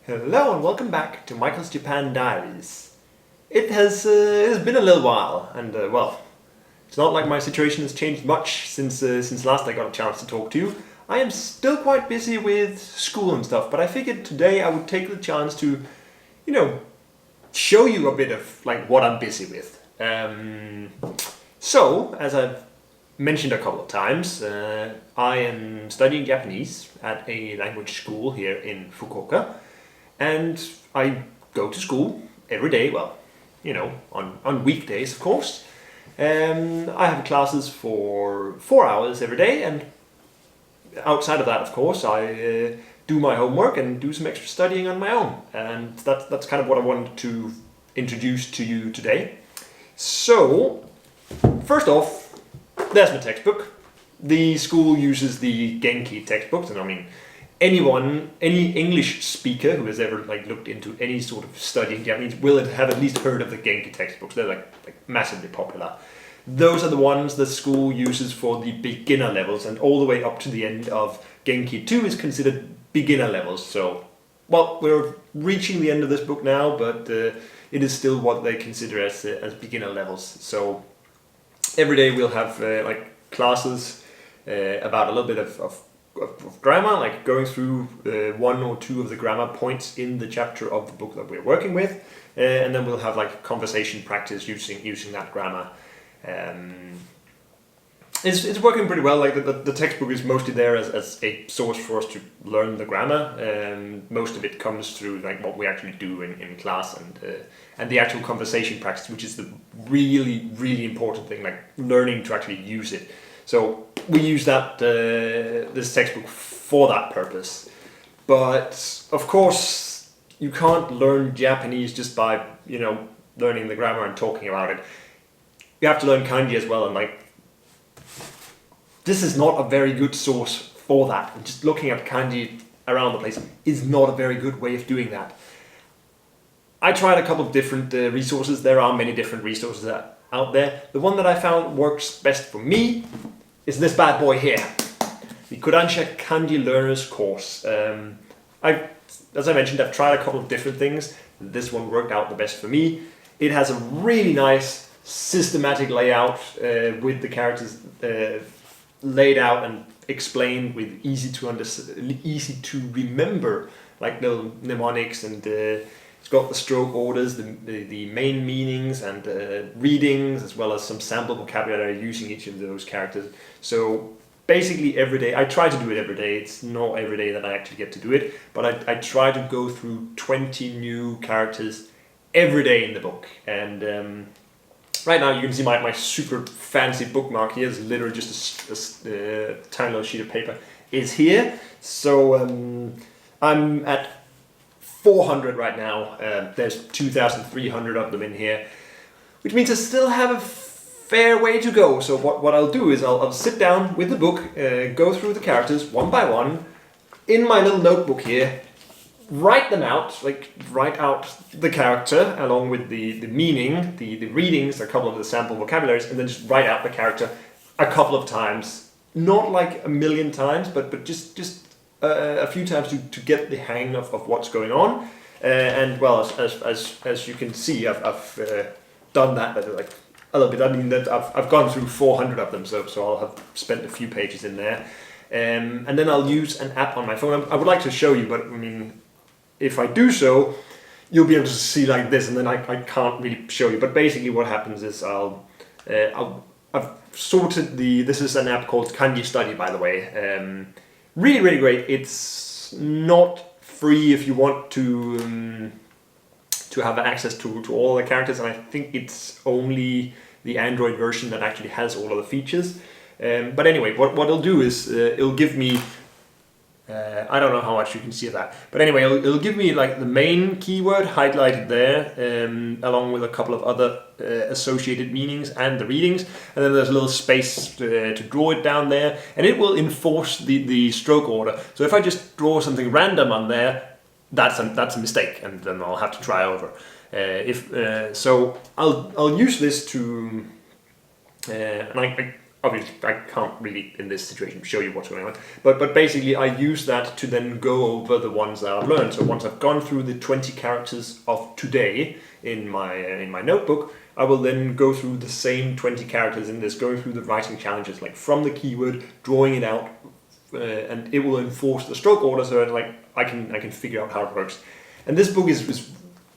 Hello and welcome back to Michael's Japan Diaries. It has been a little while, and it's not like my situation has changed much since last I got a chance to talk to you. I am still quite busy with school and stuff, but I figured today I would take the chance to, show you a bit of like what I'm busy with. So, as I've mentioned a couple of times, I am studying Japanese at a language school here in Fukuoka. And I go to school every day, on weekdays, of course. I have classes for 4 hours every day, and outside of that, of course, I do my homework and do some extra studying on my own. And that's kind of what I wanted to introduce to you today. So, first off, there's my textbook. The school uses the Genki textbooks, and I mean, any English speaker who has ever looked into any sort of studying Japanese will have at least heard of the Genki textbooks. They're like massively popular. Those are the ones the school uses for the beginner levels, and all the way up to the end of Genki 2 is considered beginner levels. So, we're reaching the end of this book now, but it is still what they consider as beginner levels. So every day we'll have classes about a little bit of grammar, like going through one or two of the grammar points in the chapter of the book that we're working with, and then we'll have conversation practice using that grammar. It's working pretty well. The textbook is mostly there as a source for us to learn the grammar, and most of it comes through what we actually do in class, and the actual conversation practice, which is the really important thing, learning to actually use it. So we use this textbook for that purpose. But of course, you can't learn Japanese just by learning the grammar and talking about it. You have to learn kanji as well, and this is not a very good source for that. And just looking at kanji around the place is not a very good way of doing that. I tried a couple of different resources. There are many different resources out there. The one that I found works best for me is this bad boy here, the Kodansha Kanji Learners course. As I mentioned, I've tried a couple of different things. This one worked out the best for me. It has a really nice systematic layout with the characters laid out and explained with easy to remember, little mnemonics, and it's got the stroke orders, the main meanings, and readings, as well as some sample vocabulary using each of those characters. So basically every day, I try to do it every day. It's not every day that I actually get to do it, but I try to go through 20 new characters every day in the book. And right now you can see my super fancy bookmark here. It's literally just a tiny little sheet of paper is here. So I'm at 400 right now. There's 2,300 of them in here, which means I still have a fair way to go. So what I'll do is I'll sit down with the book, go through the characters one by one in my little notebook here, write them out, write out the character along with the meaning, the readings, a couple of the sample vocabularies, and then just write out the character a couple of times. Not a million times, but just a few times to get the hang of what's going on. And as you can see, I've done that a little bit. I mean, that I've gone through 400 of them, so I'll have spent a few pages in there. And then I'll use an app on my phone. I would like to show you, but I mean, if I do so, you'll be able to see like this, and then I can't really show you. But basically what happens is I've sorted this is an app called Kanji Study, by the way. Really great. It's not free if you want to have access to all the characters, and I think it's only the Android version that actually has all of the features. But anyway, what it'll do is it'll give me I don't know how much you can see of that, but anyway, it'll give me the main keyword highlighted there, along with a couple of other associated meanings and the readings, and then there's a little space to draw it down there, and it will enforce the stroke order. So if I just draw something random on there, that's a mistake, and then I'll have to try over. So I'll use this to, and obviously I can't really in this situation show you what's going on, but basically I use that to then go over the ones that I've learned. So once I've gone through the 20 characters of today in my notebook, I will then go through the same 20 characters in this, going through the writing challenges, like from the keyword, drawing it out, and it will enforce the stroke order, so like I can figure out how it works. And this book is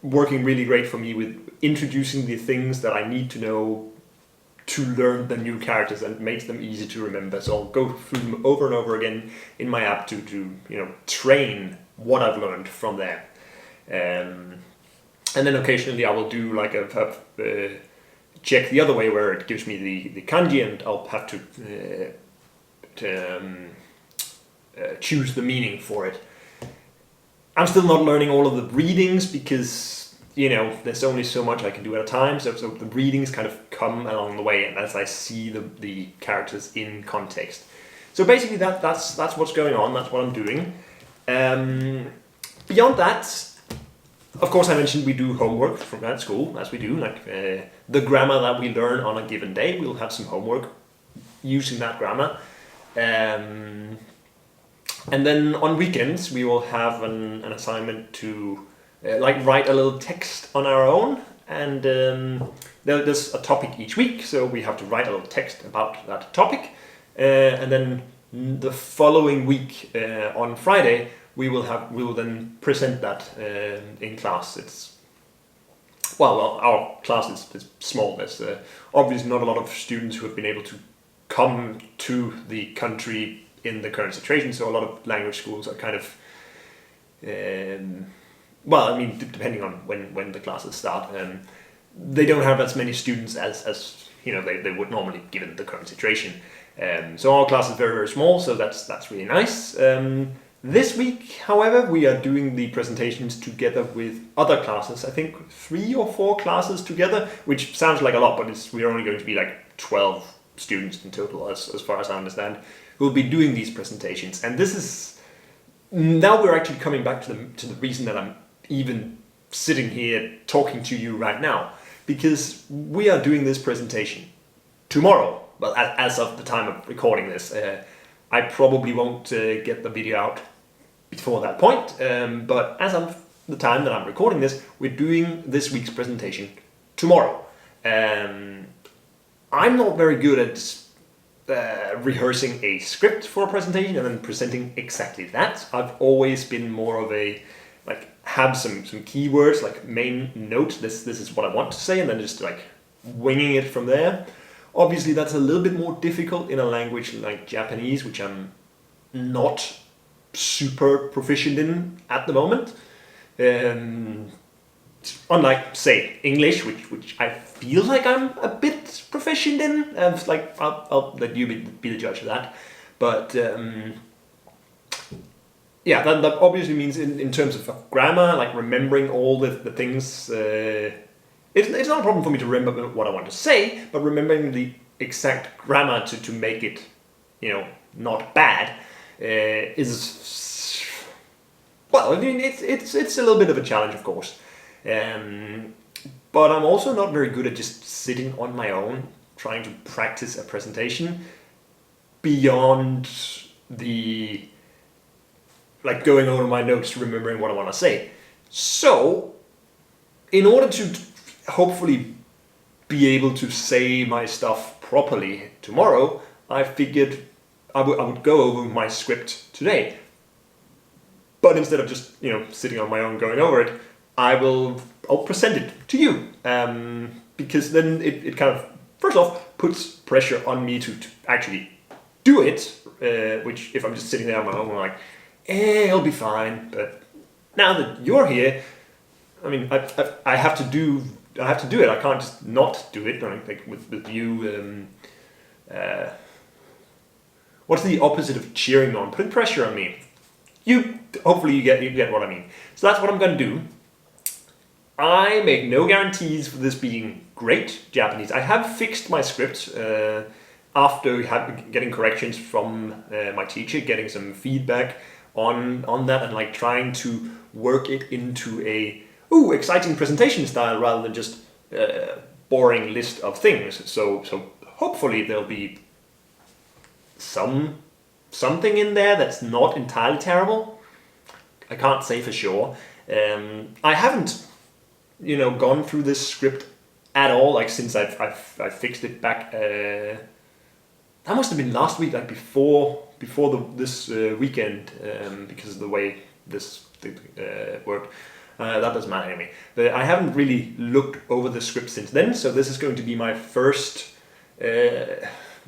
working really great for me with introducing the things that I need to know to learn the new characters, and makes them easy to remember. So I'll go through them over and over again in my app to train what I've learned from there. And then occasionally I will do like a check the other way, where it gives me the kanji, and I'll have to choose the meaning for it. I'm still not learning all of the readings because, there's only so much I can do at a time. So the readings kind of come along the way, and as I see the characters in context. So basically that's what's going on. That's what I'm doing. Beyond that, of course, I mentioned we do homework from that school, as we do. Like the grammar that we learn on a given day, we'll have some homework using that grammar. And then on weekends, we will have an assignment to write a little text on our own. And there's a topic each week, so we have to write a little text about that topic. And then the following week, on Friday, we will then present that in class. Our class is small. There's obviously not a lot of students who have been able to come to the country in the current situation, so a lot of language schools are kind of, depending on when the classes start, they don't have as many students as they would normally, given the current situation. So our class is very, very small, so that's really nice. This week, however, we are doing the presentations together with other classes. I think 3 or 4 classes together, which sounds like a lot, but we're only going to be like 12 students in total, as far as I understand, who will be doing these presentations. And this is, now we're actually coming back to the reason that I'm even sitting here talking to you right now, because we are doing this presentation tomorrow. Well, as of the time of recording this, I probably won't get the video out before that point, but as of the time that I'm recording this, we're doing this week's presentation tomorrow. I'm not very good at rehearsing a script for a presentation and then presenting exactly that. I've always been more of a, have some keywords, like main note, this is what I want to say, and then just winging it from there. Obviously that's a little bit more difficult in a language like Japanese, which I'm not super proficient in at the moment. Unlike, say, English, which I feel like I'm a bit proficient in. I'll let you be the judge of that. But that obviously means in terms of grammar, like remembering all the things. It's not a problem for me to remember what I want to say, but remembering the exact grammar to make it, not bad, is, it's a little bit of a challenge, of course. But I'm also not very good at just sitting on my own trying to practice a presentation beyond the, going over my notes, remembering what I want to say. So, in order to hopefully be able to say my stuff properly tomorrow, I figured I would go over my script today. But instead of just sitting on my own going over it, I'll present it to you, because then it kind of, first off, puts pressure on me to actually do it, which if I'm just sitting there on my own, I'm like, it'll be fine. But now that you're here, I have to do it. I can't just not do it. Like with you, what's the opposite of cheering on? Putting pressure on me. Hopefully you get what I mean. So that's what I'm going to do. I make no guarantees for this being great Japanese. I have fixed my script after getting corrections from my teacher, getting some feedback on that, and trying to work it into a exciting presentation style rather than just boring list of things. So hopefully there'll be something in there that's not entirely terrible. I can't say for sure. I haven't, gone through this script at all, like since I've fixed it back. That must have been last week, like before this weekend, because of the way this worked. That doesn't matter anyway. But I haven't really looked over the script since then, so this is going to be my first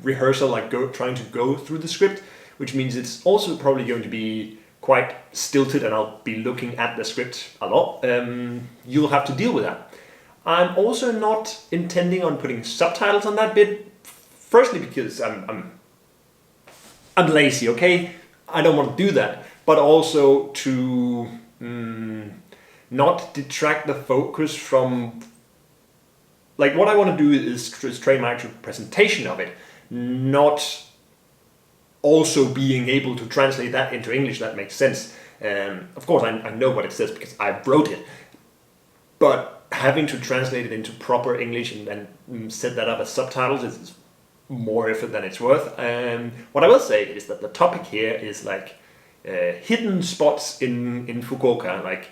rehearsal, like trying to go through the script, which means it's also probably going to be quite stilted, and I'll be looking at the script a lot. You'll have to deal with that. I'm also not intending on putting subtitles on that bit. Firstly, because I'm lazy, okay? I don't want to do that. But also to not detract the focus from... Like, what I want to do is train my actual presentation of it, not also being able to translate that into English. That makes sense. Of course, I know what it says because I wrote it. But having to translate it into proper English and set that up as subtitles is more effort than it's worth. What I will say is that the topic here is like hidden spots in Fukuoka, like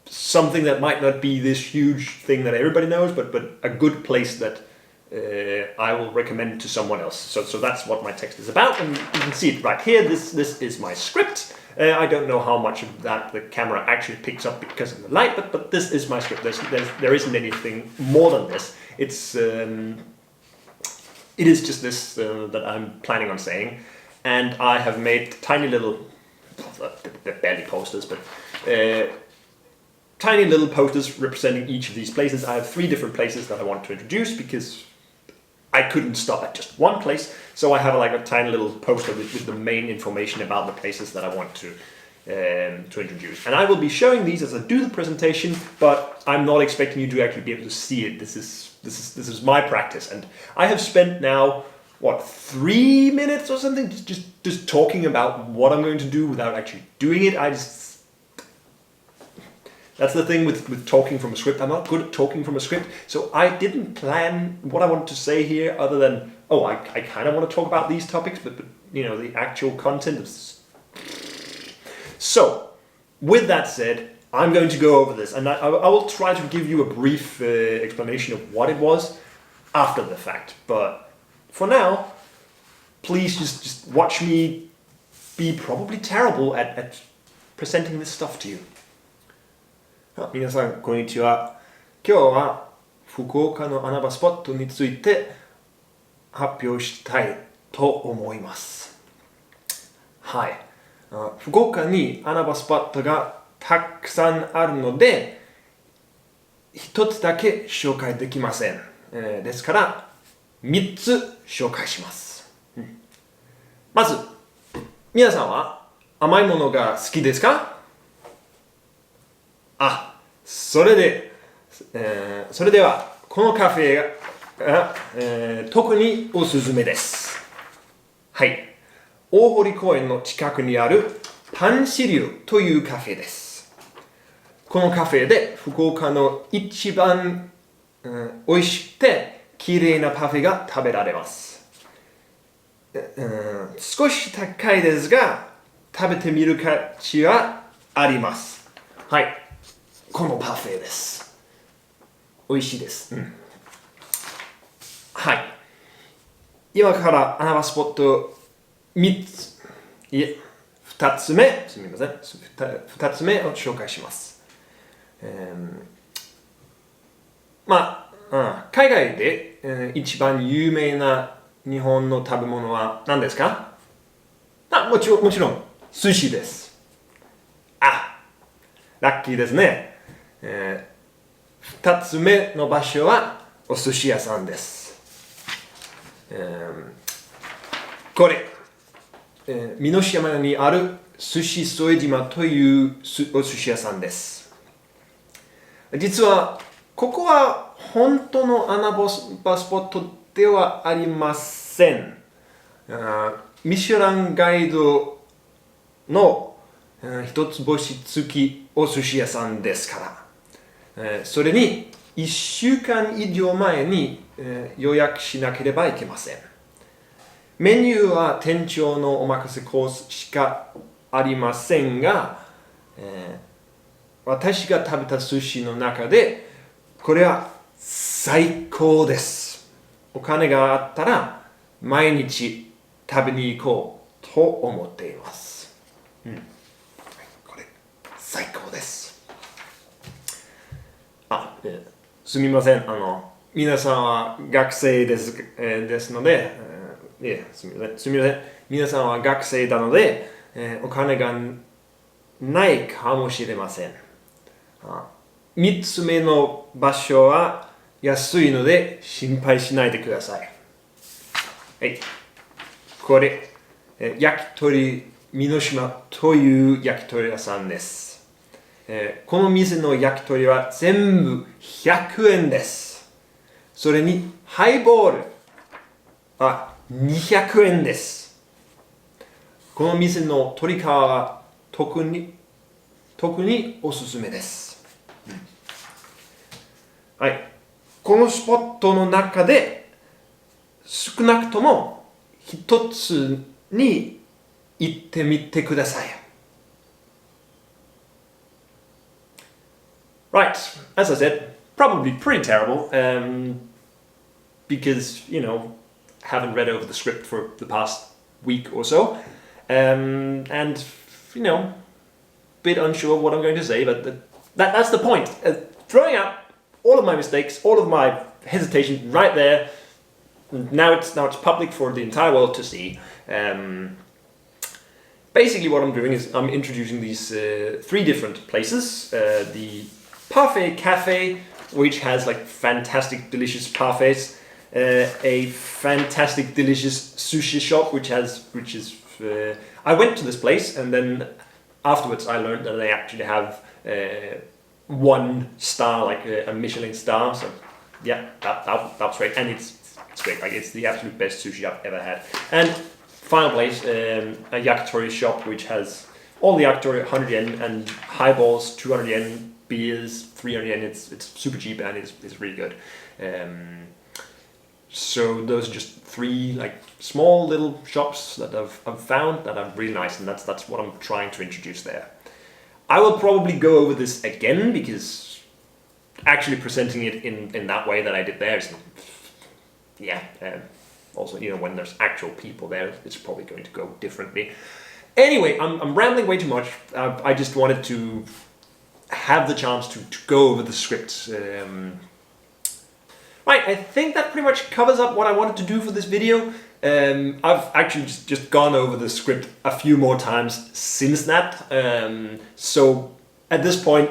something that might not be this huge thing that everybody knows, but a good place that I will recommend to someone else. So that's what my text is about, and you can see it right here. This is my script. I don't know how much of that the camera actually picks up because of the light, but this is my script. There isn't anything more than this. It is just this that I'm planning on saying, and I have made tiny little, they're barely posters, but tiny little posters representing each of these places. I have 3 different places that I want to introduce because I couldn't stop at just one place, so I have like a tiny little poster with the main information about the places that I want to introduce. And I will be showing these as I do the presentation, but I'm not expecting you to actually be able to see it. This is my practice, and I have spent now 3 minutes or something just talking about what I'm going to do without actually doing it. That's the thing with talking from a script. I'm not good at talking from a script, so I didn't plan what I wanted to say here other than, I kind of want to talk about these topics, but the actual content is... So, with that said, I'm going to go over this, and I will try to give you a brief explanation of what it was after the fact. But for now, please just watch me be probably terrible at presenting this stuff to you. 皆さんこんにちは。今日は福岡の穴場スポットについて発表したいと思います。はい。福岡に穴場スポットがたくさんあるので、一つだけ紹介できません。ですから3つ紹介します。まず、皆さんは甘いものが好きですか？それではこのカフェが、特におすすめです。はい。大堀公園の近くにあるパンシリュというカフェです。このカフェで福岡の一番、美味しくて綺麗なパフェが食べられます。少し高いですが食べてみる価値はあります。はい。このパフェです。美味しいです。はい。今から穴場スポット2つ目、すみません。2つ目を紹介します。海外で、一番有名な日本の食べ物は何ですか？もちろん寿司です。ラッキーですね。2つ目の場所はお寿司屋さんです。これ、美濃島にある寿司添島というお寿司屋さんです。実はここは本当の穴場スポットではありません。ミシュランガイドの一つ星付きお寿司屋さんですから。それに1週間以上前に予約しなければいけません。メニューは店長のお任せコースしかありませんが、私が食べた寿司の中でこれは最高です。お金があったら毎日食べに行こうと思っています。これ最高です。すみません。皆さんは学生です、ですので、すみません。皆さんは学生なので、お金がないかもしれません。3つ目の場所は安いので心配しないでください。はい。これ、焼き鳥美濃島という焼き鳥屋さんです。この店の焼き鳥は全部100円です。それにハイボールは200円です。この店の鶏皮は特におすすめです。はい。このスポットの中で少なくとも一つに行ってみてください。Right, as I said, probably pretty terrible, because, haven't read over the script for the past week or so, and, bit unsure of what I'm going to say, but that's the point. Throwing out all of my mistakes, all of my hesitation right there. Now it's public for the entire world to see. Basically what I'm doing is I'm introducing these 3 different places. The Parfait Cafe, which has like fantastic delicious parfaits, a fantastic delicious sushi shop I went to this place, and then afterwards I learned that they actually have 1 star, like a Michelin star. So yeah, that was great, and it's great. Like, it's the absolute best sushi I've ever had. And final place, a yakitori shop which has all the yakitori 100 yen and highballs 200 yen, beers 300 yen. It's super cheap and it's really good. So those are just 3 like small little shops that I've found that are really nice, and that's what I'm trying to introduce there. I will probably go over this again, because actually presenting it in that way that I did there is, also, when there's actual people there, it's probably going to go differently. Anyway, I'm rambling way too much. I just wanted to have the chance to go over the script. Right, I think that pretty much covers up what I wanted to do for this video. I've actually just gone over the script a few more times since that. So at this point,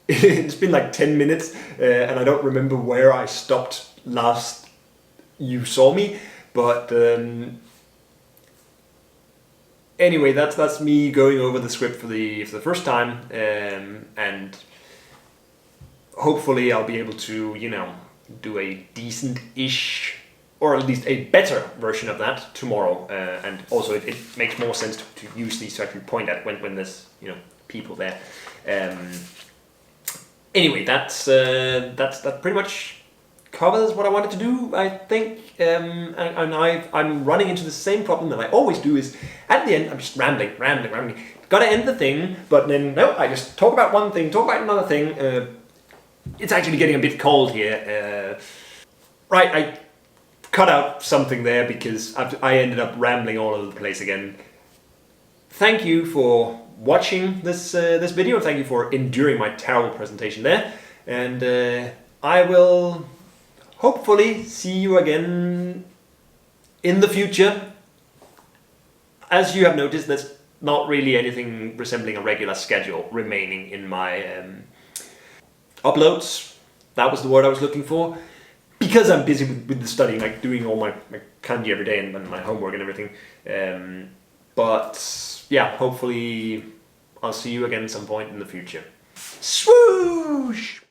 it's been like 10 minutes, and I don't remember where I stopped last you saw me. But anyway, that's me going over the script for the first time, and hopefully I'll be able to, do a decent-ish, or at least a better version of that tomorrow. And also it makes more sense to use these to actually point at when there's people there. Anyway, that pretty much covers what I wanted to do, I think. And I'm running into the same problem that I always do, is at the end I'm just rambling. Gotta end the thing, but then no, I just talk about one thing, talk about another thing. It's actually getting a bit cold here. Right, I cut out something there because I ended up rambling all over the place again. Thank you for watching this video. Thank you for enduring my terrible presentation there. And I will hopefully see you again in the future. As you have noticed, there's not really anything resembling a regular schedule remaining in my uploads. That was the word I was looking for. Because I'm busy with the studying, like doing all my kanji every day and my homework and everything. But yeah, hopefully I'll see you again some point in the future. Swoosh!